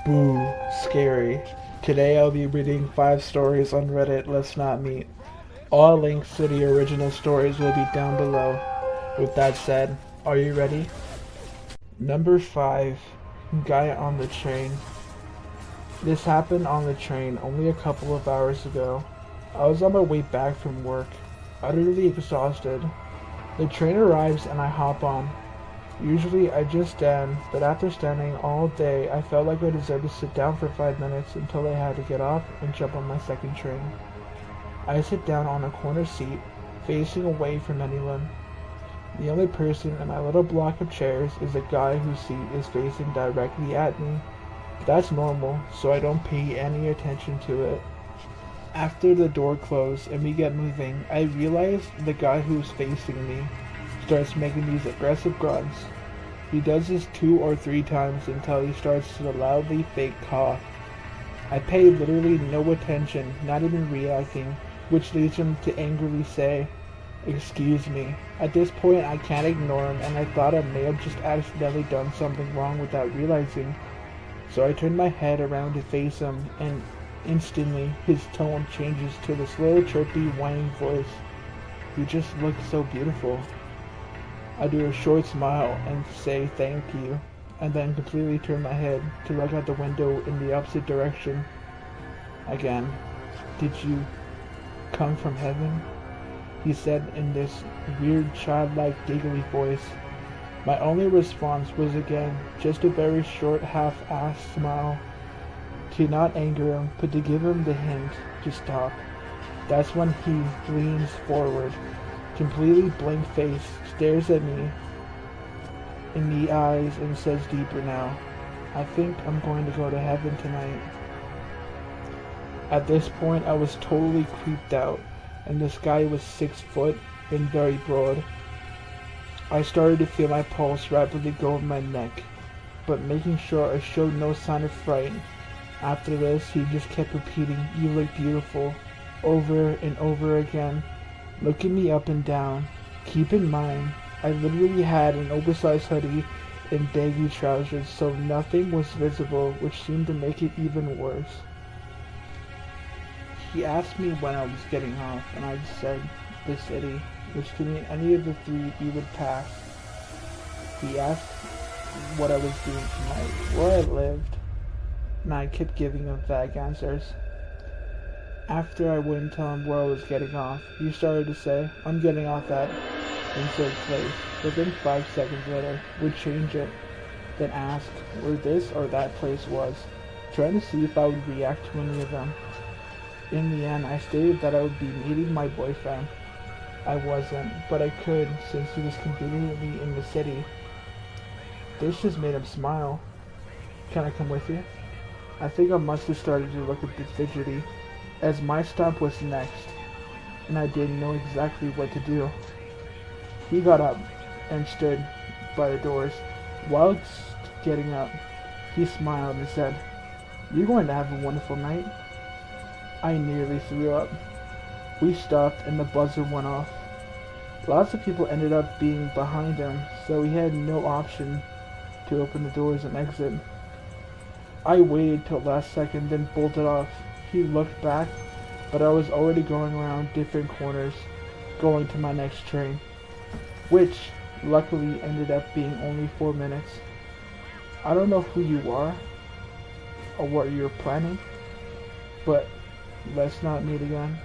Boo, scary. Today I'll be reading 5 stories on Reddit Let's Not Meet. All links to the original stories will be down below. With that said, are you ready? Number 5. Guy on the Train. This happened on the train only a couple of hours ago. I was on my way back from work, utterly exhausted. The train arrives and I hop on. Usually I just stand, but after standing all day I felt like I deserved to sit down for 5 minutes until I had to get off and jump on my second train. I sit down on a corner seat, facing away from anyone. The only person in my little block of chairs is a guy whose seat is facing directly at me. That's normal, so I don't pay any attention to it. After the door closed and we get moving, I realize the guy who's facing me starts making these aggressive grunts. He does this 2 or 3 times until he starts to loudly fake cough. I pay literally no attention, not even reacting, which leads him to angrily say, "Excuse me." At this point I can't ignore him, and I thought I may have just accidentally done something wrong without realizing. So I turn my head around to face him, and instantly his tone changes to this little chirpy whining voice. "You just look so beautiful." I do a short smile and say thank you, and then completely turn my head to look out the window in the opposite direction. Again, "Did you come from heaven?" he said in this weird childlike giggly voice. My only response was again just a very short half-assed smile, to not anger him, but to give him the hint to stop. That's when he leans forward, completely blank-faced, stares at me in the eyes and says deeper now, "I think I'm going to go to heaven tonight." At this point I was totally creeped out, and this guy was 6 foot and very broad. I started to feel my pulse rapidly go in my neck, but making sure I showed no sign of fright. After this, he just kept repeating, "You look beautiful," over and over again, looking me up and down. Keep in mind, I literally had an oversized hoodie and baggy trousers, so nothing was visible, which seemed to make it even worse. He asked me when I was getting off, and I just said, "The city," which could mean any of the 3 we would pass. He asked what I was doing tonight, where I lived, and I kept giving him vague answers. After I wouldn't tell him where I was getting off, he started to say, "I'm getting off at insert place," but then 5 seconds later would change it, then ask where this or that place was, trying to see if I would react to any of them. In the end, I stated that I would be meeting my boyfriend. I wasn't, but I could since he was conveniently in the city. This just made him smile. "Can I come with you?" I think I must have started to look a bit fidgety, as my stop was next, and I didn't know exactly what to do. He got up and stood by the doors. Whilst getting up, he smiled and said, "You're going to have a wonderful night." I nearly threw up. We stopped and the buzzer went off. Lots of people ended up being behind him, so he had no option to open the doors and exit. I waited till last second, then bolted off. He looked back, but I was already going around different corners, going to my next train, which luckily ended up being only 4 minutes. I don't know who you are or what you're planning, but let's not meet again.